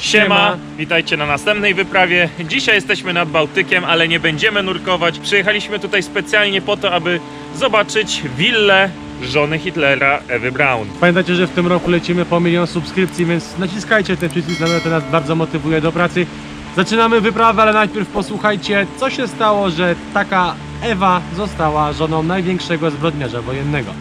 Siema, witajcie na następnej wyprawie. Dzisiaj jesteśmy nad Bałtykiem, ale nie będziemy nurkować. Przyjechaliśmy tutaj specjalnie po to, aby zobaczyć willę żony Hitlera, Ewy Braun. Pamiętajcie, że w tym roku lecimy po 1 000 000 subskrypcji, więc naciskajcie ten przycisk, to nas bardzo motywuje do pracy. Zaczynamy wyprawę, ale najpierw posłuchajcie, co się stało, że taka Ewa została żoną największego zbrodniarza wojennego.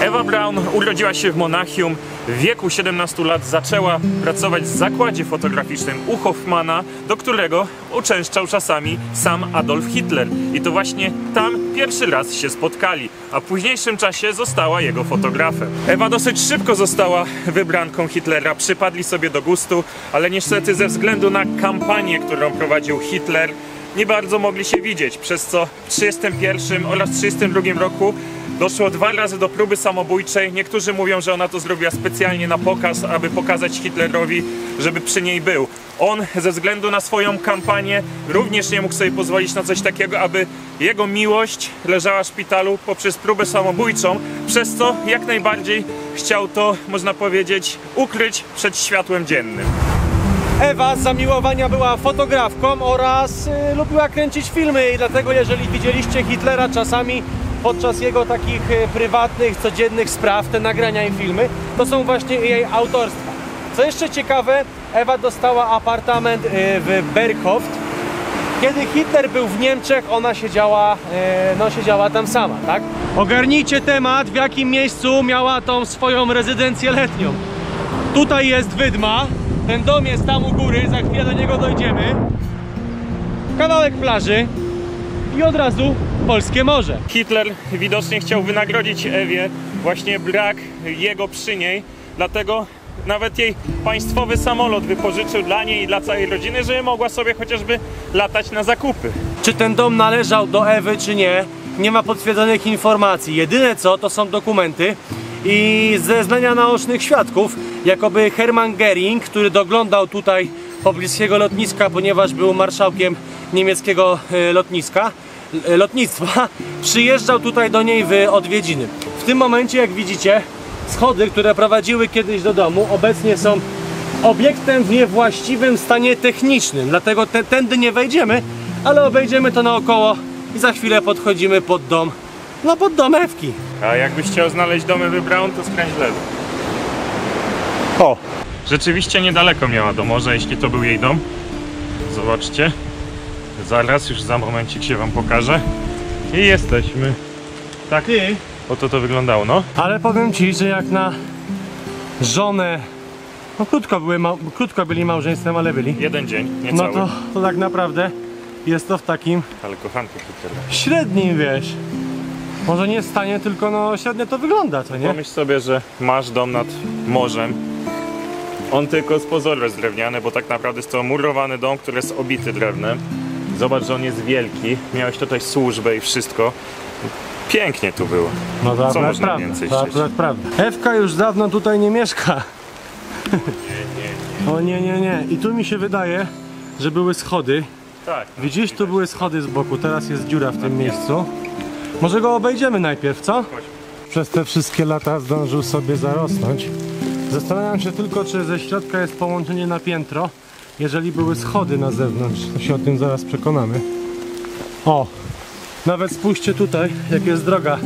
Ewa Braun urodziła się w Monachium. W wieku 17 lat zaczęła pracować w zakładzie fotograficznym u Hoffmana, do którego uczęszczał czasami sam Adolf Hitler. I to właśnie tam pierwszy raz się spotkali, a w późniejszym czasie została jego fotografem. Ewa dosyć szybko została wybranką Hitlera, przypadli sobie do gustu, ale niestety ze względu na kampanię, którą prowadził Hitler, nie bardzo mogli się widzieć, przez co w 1931 oraz 1932 roku doszło 2 razy do próby samobójczej. Niektórzy mówią, że ona to zrobiła specjalnie na pokaz, aby pokazać Hitlerowi, żeby przy niej był. On ze względu na swoją kampanię również nie mógł sobie pozwolić na coś takiego, aby jego miłość leżała w szpitalu poprzez próbę samobójczą, przez co jak najbardziej chciał to, można powiedzieć, ukryć przed światłem dziennym. Ewa z zamiłowania była fotografką oraz lubiła kręcić filmy i dlatego jeżeli widzieliście Hitlera czasami podczas jego takich prywatnych, codziennych spraw, te nagrania i filmy, to są właśnie jej autorstwa. Co jeszcze ciekawe, Ewa dostała apartament w Berghof. Kiedy Hitler był w Niemczech, ona siedziała tam sama, tak? Ogarnijcie temat, w jakim miejscu miała tą swoją rezydencję letnią. Tutaj jest Wydma, ten dom jest tam u góry, za chwilę do niego dojdziemy. Kawałek plaży i od razu polskie morze. Hitler widocznie chciał wynagrodzić Ewie właśnie brak jego przy niej, dlatego nawet jej państwowy samolot wypożyczył dla niej i dla całej rodziny, żeby mogła sobie chociażby latać na zakupy. Czy ten dom należał do Ewy, czy nie, nie ma potwierdzonych informacji. Jedyne co, to są dokumenty i zeznania naocznych świadków, jakoby Hermann Göring, który doglądał tutaj pobliskiego lotniska, ponieważ był marszałkiem niemieckiego lotnictwa, przyjeżdżał tutaj do niej w odwiedziny. W tym momencie, jak widzicie, schody, które prowadziły kiedyś do domu, obecnie są obiektem w niewłaściwym stanie technicznym, dlatego tędy nie wejdziemy, ale obejdziemy to naokoło i za chwilę podchodzimy pod dom, no pod dom Ewki. A jakbyś chciał znaleźć dom Ewy Braun, to skręć w lewo. O! Rzeczywiście niedaleko miała do morza, jeśli to był jej dom. Zobaczcie. Zaraz, już za momencik się wam pokażę. I jesteśmy. Tak, oto to wyglądało, no. Ale powiem ci, że jak na żonę, no krótko byli małżeństwem, ale byli. Jeden dzień, niecały. No to tak naprawdę jest to w takim ale kochanku Hitlera. średnim, wiesz. Może nie stanie, tylko no średnio to wygląda, co nie? Pomyśl sobie, że masz dom nad morzem. On tylko z pozoru jest drewniany, bo tak naprawdę jest to murowany dom, który jest obity drewnem. Zobacz, że on jest wielki. Miałeś tutaj służbę i wszystko. Pięknie tu było. No to co akurat można prawda, więcej to chcieć? akurat prawda. Ewka już dawno tutaj nie mieszka. O nie. I tu mi się wydaje, że były schody. Tak. Widzisz, tu były schody z boku, teraz jest dziura w tym miejscu. Może go obejdziemy najpierw, co? Przez te wszystkie lata zdążył sobie zarosnąć. Zastanawiam się tylko, czy ze środka jest połączenie na piętro. Jeżeli były schody na zewnątrz, to się o tym zaraz przekonamy. O! Nawet spójrzcie tutaj, jak jest droga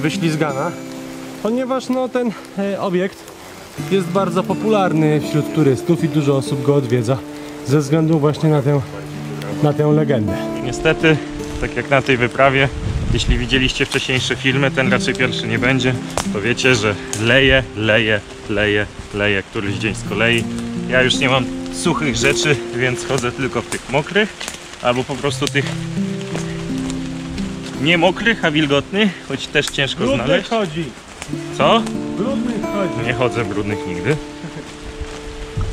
wyślizgana. Ponieważ no, ten obiekt jest bardzo popularny wśród turystów i dużo osób go odwiedza. Ze względu właśnie na tę legendę. Niestety, tak jak na tej wyprawie, jeśli widzieliście wcześniejsze filmy, ten raczej pierwszy nie będzie, to wiecie, że leje któryś dzień z kolei. Ja już nie mam suchych rzeczy, więc chodzę tylko w tych mokrych, albo po prostu tych nie mokrych, a wilgotnych, choć też ciężko znaleźć. Chodzi. Co? Brudnych chodzi. Nie chodzę brudnych nigdy.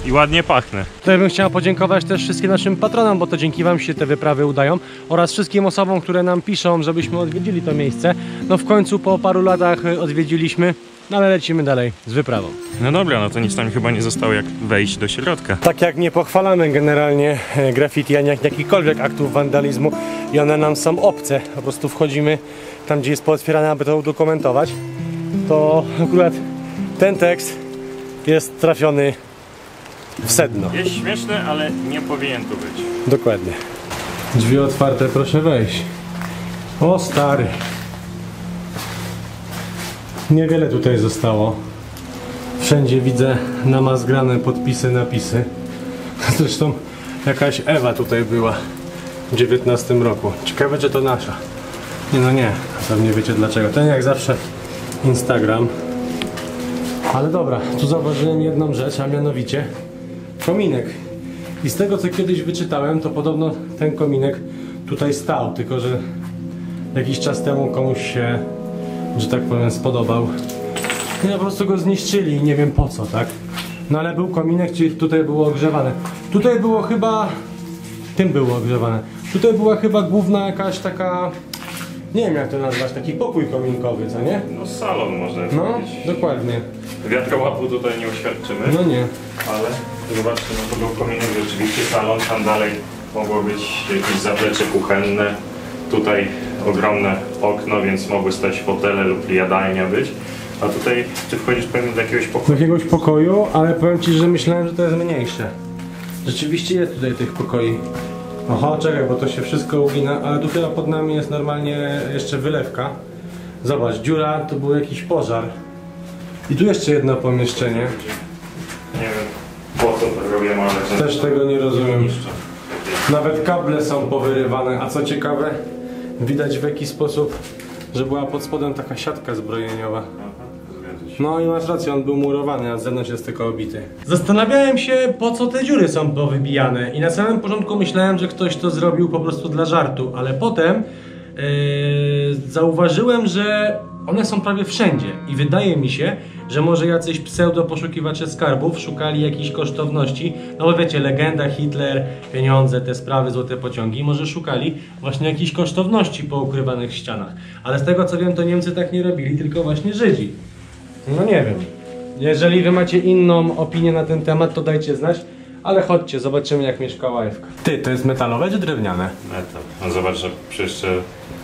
I ładnie pachnę. Tutaj bym chciał podziękować też wszystkim naszym patronom, bo to dzięki wam się te wyprawy udają, oraz wszystkim osobom, które nam piszą, żebyśmy odwiedzili to miejsce. No w końcu po paru latach odwiedziliśmy, no ale lecimy dalej z wyprawą. No dobra, no to nic nam chyba nie zostało jak wejść do środka. Tak jak nie pochwalamy generalnie graffiti ani jakichkolwiek aktów wandalizmu i one nam są obce, po prostu wchodzimy tam gdzie jest pootwierane, aby to udokumentować, to akurat ten tekst jest trafiony w sedno. Jest śmieszny, ale nie powinien tu być. Dokładnie. Drzwi otwarte, proszę wejść. O stary. Niewiele tutaj zostało. Wszędzie widzę namazgrane podpisy, napisy. Zresztą jakaś Ewa tutaj była w 19 roku. Ciekawe, czy to nasza. Nie, no nie. Pewnie wiecie dlaczego. Ten jak zawsze Instagram. Ale dobra, tu zauważyłem jedną rzecz, a mianowicie kominek. I z tego co kiedyś wyczytałem, to podobno ten kominek tutaj stał, tylko że jakiś czas temu komuś się, że tak powiem, spodobał. I po prostu go zniszczyli i nie wiem po co, tak? No ale był kominek, czyli tutaj było ogrzewane. Tutaj było chyba... Tym było ogrzewane. Tutaj była chyba główna jakaś taka... Nie wiem jak to nazwać, taki pokój kominkowy, co nie? No salon można No, powiedzieć. dokładnie. Wiatrołapu tutaj nie uświadczymy. No nie. Ale zobaczcie, no to był kominek rzeczywiście salon, tam dalej mogło być jakieś zaplecze kuchenne. Tutaj ogromne okno, więc mogły stać fotele lub jadalnia być. A tutaj, czy wchodzisz pewnie do jakiegoś Do pokoju? jakiegoś pokoju, ale powiem ci, że myślałem, że to jest mniejsze. Rzeczywiście jest tutaj tych pokoi. Oho, czekaj, bo to się wszystko ugina, ale tu chyba pod nami jest normalnie jeszcze wylewka. Zobacz, dziura, to był jakiś pożar. I tu jeszcze jedno pomieszczenie. Nie wiem po co to robię, ale... Też tego nie rozumiem. niszczę. Nawet kable są powyrywane, a co ciekawe, widać w jaki sposób, że była pod spodem taka siatka zbrojeniowa. No i masz rację, on był murowany, a z zewnątrz jest tylko obity. Zastanawiałem się, po co te dziury są powybijane i na samym początku myślałem, że ktoś to zrobił po prostu dla żartu, ale potem zauważyłem, że one są prawie wszędzie i wydaje mi się, że może jacyś pseudo poszukiwacze skarbów szukali jakichś kosztowności, no bo wiecie, legenda, Hitler, pieniądze, te sprawy, złote pociągi, może szukali właśnie jakichś kosztowności po ukrywanych ścianach. Ale z tego co wiem, to Niemcy tak nie robili, tylko właśnie Żydzi. No nie wiem. Jeżeli wy macie inną opinię na ten temat, to dajcie znać. Ale chodźcie, zobaczymy jak mieszkała Ewka. Ty, to jest metalowe czy drewniane? Metal. No zobacz, że przecież...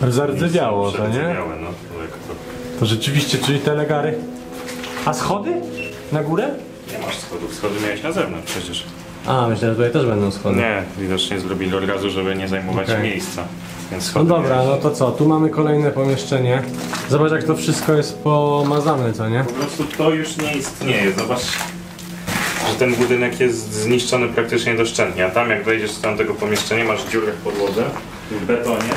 Zardzewiało, to nie? Zardzewiałe, no. Lekko. To rzeczywiście, czyli te legary. A schody? Na górę? Nie masz schodów. Schody miałeś na zewnątrz przecież. A, myślę, że tutaj też będą schody. Nie, widocznie zrobili od razu, żeby nie zajmować Okej. miejsca. Więc No schody dobra, miałeś. no to co? Tu mamy kolejne pomieszczenie. Zobacz jak to wszystko jest pomazane, co nie? Po prostu to już nie istnieje. Zobacz, że ten budynek jest zniszczony praktycznie doszczętnie. A tam jak wejdziesz z tamtego pomieszczenia, masz dziurę w podłodze, w betonie.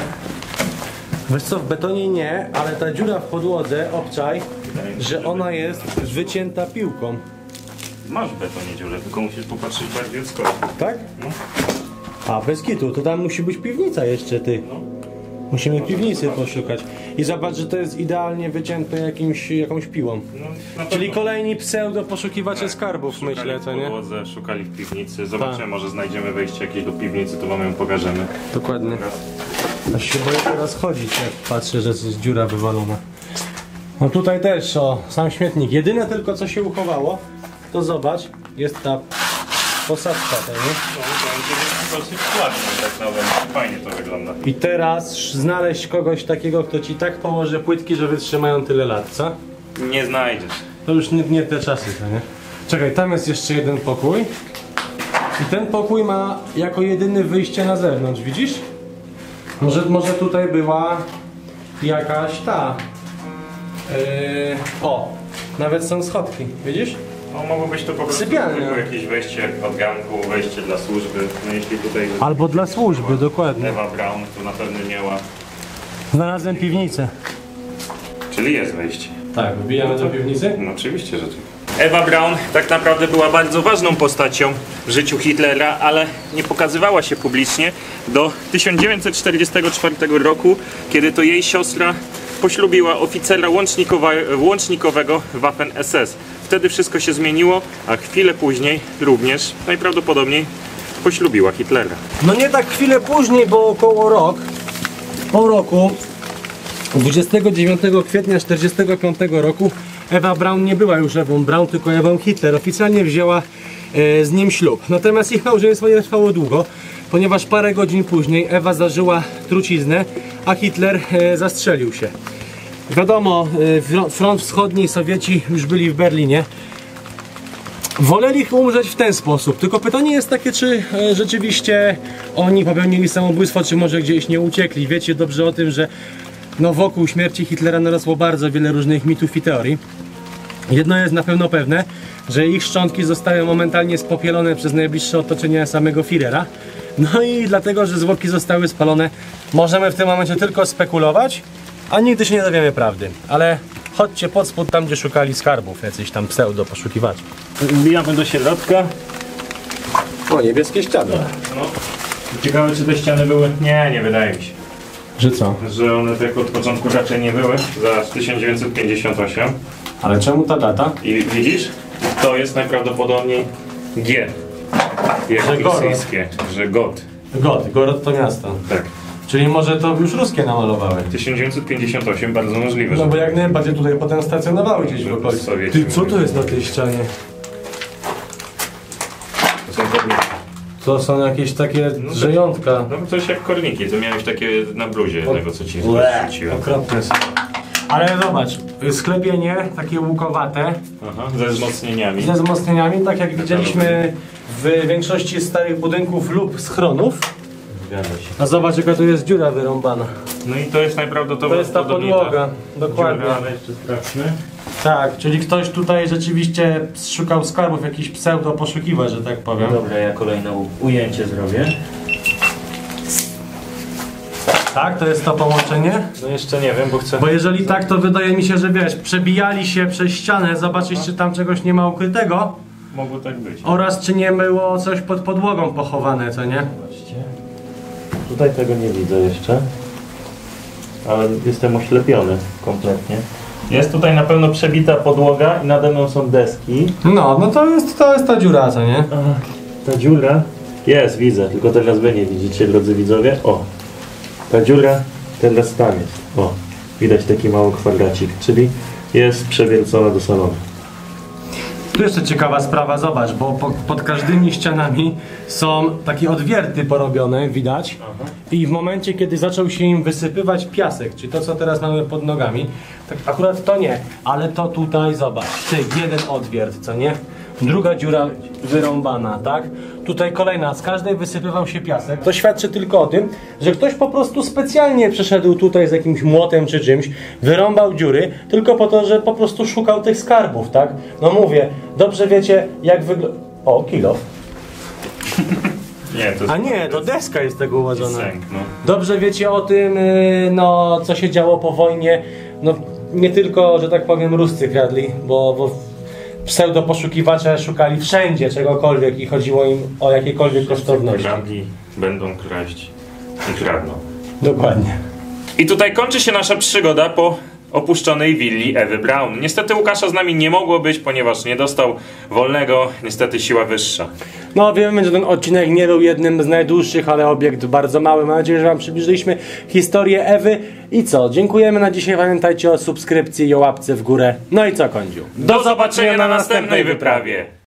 Wiesz co, w betonie nie, ale ta dziura w podłodze, obczaj, że ona jest wycięta piłką. Masz w betonie dziurę, tylko musisz popatrzeć bardziej od skoku. Tak? No. A, bez kitu, to tam musi być piwnica jeszcze, ty. No. Musimy piwnicy poszukać. I zobacz, że to jest idealnie wycięte jakąś piłą. No, na Czyli pewno. kolejni pseudo poszukiwacze skarbów, Szukali myślę, w co nie? podłodze, szukali w piwnicy. Zobaczymy, Tak. może znajdziemy wejście jakieś do piwnicy, to wam ją pokażemy. Dokładnie. Teraz. Aż się boję teraz chodzić, jak patrzę, że jest dziura wywalona. No tutaj też, o, sam śmietnik. Jedyne tylko, co się uchowało, to zobacz, jest ta posadzka, to nie? No, to będzie dosyć ładnie, tak nawet. Fajnie to wygląda. I teraz znaleźć kogoś takiego, kto ci tak położy płytki, że wytrzymają tyle lat, co? Nie znajdziesz. To już nie te czasy, to nie? Czekaj, tam jest jeszcze jeden pokój. I ten pokój ma jako jedyny wyjście na zewnątrz, widzisz? Może tutaj była jakaś ta... o, nawet są schodki, widzisz? No, mogło być to po prostu Sypialnia. tylko jakieś wejście od ganku, wejście dla służby. No jeśli tutaj Albo dla służby, dokładnie. Ewa Braun to na pewno miała. Znalazłem piwnicę. Czyli jest wejście. Tak, wbijamy do piwnicy? No oczywiście, że tak. Ewa Braun tak naprawdę była bardzo ważną postacią w życiu Hitlera, ale nie pokazywała się publicznie do 1944 roku, kiedy to jej siostra poślubiła oficera łącznikowego Waffen-SS. Wtedy wszystko się zmieniło, a chwilę później również najprawdopodobniej poślubiła Hitlera. No nie tak chwilę później, bo około po roku, 29 kwietnia 1945 roku, Ewa Braun nie była już Ewą Braun, tylko Ewą Hitler. Oficjalnie wzięła z nim ślub. Natomiast ich małżeństwo nie trwało długo, ponieważ parę godzin później Ewa zażyła truciznę, a Hitler zastrzelił się. Wiadomo, front wschodni, Sowieci już byli w Berlinie. Woleli umrzeć w ten sposób, tylko pytanie jest takie, czy rzeczywiście oni popełnili samobójstwo, czy może gdzieś nie uciekli. Wiecie dobrze o tym, że no, wokół śmierci Hitlera narosło bardzo wiele różnych mitów i teorii. Jedno jest na pewno pewne, że ich szczątki zostały momentalnie spopielone przez najbliższe otoczenie samego Führera. No i dlatego, że zwłoki zostały spalone, możemy w tym momencie tylko spekulować, a nigdy się nie dowiemy prawdy. Ale chodźcie pod spód, tam gdzie szukali skarbów, jacyś tam pseudo poszukiwacze. Wbijamy do środka. O, niebieskie ściany. No. Ciekawe, czy te ściany były? Nie wydaje mi się. Że co? Że one tak od początku raczej nie były. Za 1958. Ale czemu ta data? I widzisz? To jest najprawdopodobniej G. Jak Że Gorod. rosyjskie, że God. Gorod to miasto. Tak. Czyli może to już ruskie namalowały. 1958, bardzo możliwe, No że bo jak najbardziej tutaj potem stacjonowały gdzieś w okolicy. Sowieci Ty, co to mówią. jest na tej ścianie? to są korniki. To są jakieś takie No, drzejątka. No coś jak korniki, to miałeś takie na bluzie jednego, co ci rzuciłem. Okropne są. Ale zobacz, sklepienie takie łukowate, Aha, ze wzmocnieniami. ze wzmocnieniami, tak jak widzieliśmy w większości starych budynków lub schronów. Zgadza się. A zobacz, jaka tu jest dziura wyrąbana. No i to jest najprawdopodobniej To jest ta podłoga, dokładnie. dziura, ale jeszcze sprawdźmy. Tak, czyli ktoś tutaj rzeczywiście szukał skarbów, jakiś pseudo poszukiwać, że tak powiem. Dobra, ja kolejne ujęcie zrobię. Tak, to jest to połączenie? No jeszcze nie wiem, bo chcę... Bo jeżeli tak, to wydaje mi się, że wiesz, przebijali się przez ścianę, zobaczyć, czy tam czegoś nie ma ukrytego Mogło tak być. oraz czy nie było coś pod podłogą pochowane, co nie? Zobaczcie. Tutaj tego nie widzę jeszcze. Ale jestem oślepiony kompletnie. Jest tutaj na pewno przebita podłoga i nade mną są deski. No to jest ta dziura, co nie? Ta dziura jest, widzę, tylko teraz wy nie widzicie, drodzy widzowie. O, ta dziura teraz tam jest. O, widać taki mały kwadracik, czyli jest przewiercona do salonu. Tu jeszcze ciekawa sprawa, zobacz, bo pod każdymi ścianami są takie odwierty porobione, widać. Aha. I w momencie, kiedy zaczął się im wysypywać piasek, czyli to, co teraz mamy pod nogami, tak akurat to nie, ale to tutaj, zobacz, jeden odwiert, co nie? Druga dziura wyrąbana, tak? Tutaj kolejna, z każdej wysypywał się piasek. To świadczy tylko o tym, że ktoś po prostu specjalnie przyszedł tutaj z jakimś młotem czy czymś, wyrąbał dziury, tylko po to, że po prostu szukał tych skarbów, tak? No mówię, dobrze wiecie, jak wygląda... O, kilof. Nie, to A nie, to deska jest tego ułożona. sęk, no. Dobrze wiecie o tym, no, co się działo po wojnie. No, nie tylko, że tak powiem, Ruscy kradli, bo pseudo poszukiwacze szukali wszędzie czegokolwiek i chodziło im o jakiekolwiek kosztowności. Kradli, będą kraść i kradną. Dokładnie. I tutaj kończy się nasza przygoda po opuszczonej willi Ewy Braun. Niestety Łukasza z nami nie mogło być, ponieważ nie dostał wolnego, niestety siła wyższa. No wiemy, że ten odcinek nie był jednym z najdłuższych, ale obiekt bardzo mały. Mam nadzieję, że wam przybliżyliśmy historię Ewy. I co? Dziękujemy na dzisiaj. Pamiętajcie o subskrypcji i o łapce w górę. No i co, Kądziu? Do zobaczenia na następnej wyprawie!